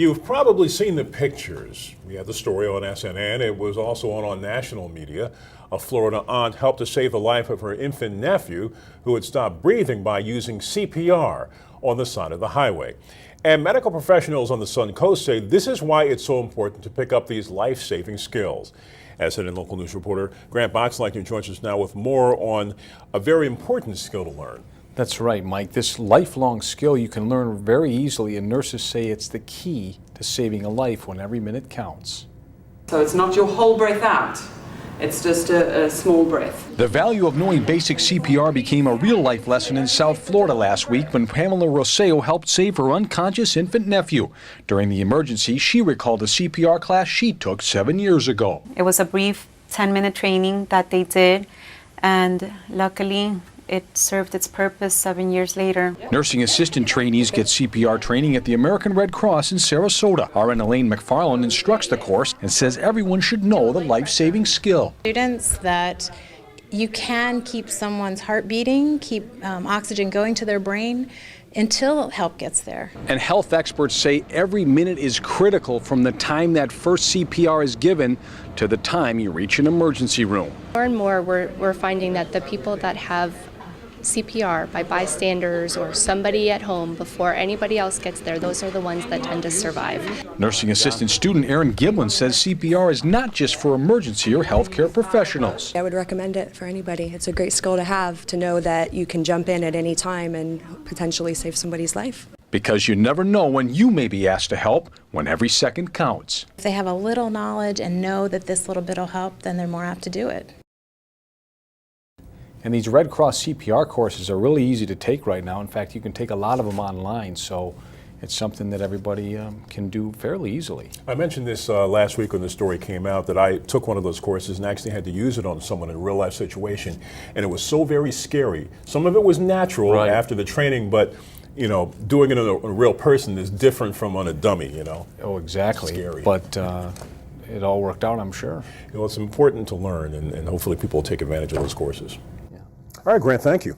You've probably seen the pictures. We had the story on SNN. It was also on national media. A Florida aunt helped to save the life of her infant nephew who had stopped breathing by using CPR on the side of the highway. And medical professionals on the Sun Coast say this is why it's so important to pick up these life-saving skills. SNN local news reporter Grant Boxleitner joins us now with more on a very important skill to learn. That's right, Mike. This lifelong skill you can learn very easily, and nurses say it's the key to saving a life when every minute counts. So it's not your whole breath out, it's just a small breath. The value of knowing basic CPR became a real-life lesson in South Florida last week when Pamela Rosseo helped save her unconscious infant nephew. During the emergency, she recalled a CPR class she took 7 years ago. It was a brief 10-minute training that they did, and luckily it served its purpose 7 years later. Nursing assistant trainees get CPR training at the American Red Cross in Sarasota. RN Elaine McFarland instructs the course and says everyone should know the life-saving skill. Students that you can keep someone's heart beating, keep oxygen going to their brain until help gets there. And health experts say every minute is critical from the time that first CPR is given to the time you reach an emergency room. More and more we're finding that the people that have CPR by bystanders or somebody at home before anybody else gets there, those are the ones that tend to survive. Nursing assistant student Erin Giblin says CPR is not just for emergency or healthcare professionals. I would recommend it for anybody. It's a great skill to have, to know that you can jump in at any time and potentially save somebody's life. Because you never know when you may be asked to help, when every second counts. If they have a little knowledge and know that this little bit will help, then they're more apt to do it. And these Red Cross CPR courses are really easy to take right now. In fact, you can take a lot of them online, so it's something that everybody can do fairly easily. I mentioned this last week when the story came out, that I took one of those courses and actually had to use it on someone in a real life situation, and it was so very scary. Some of it was natural after the training, but you know, doing it on a real person is different from on a dummy, you know. Oh, exactly. Scary. But it all worked out, I'm sure. You know, it's important to learn, and hopefully people will take advantage of those courses. All right, Grant, thank you.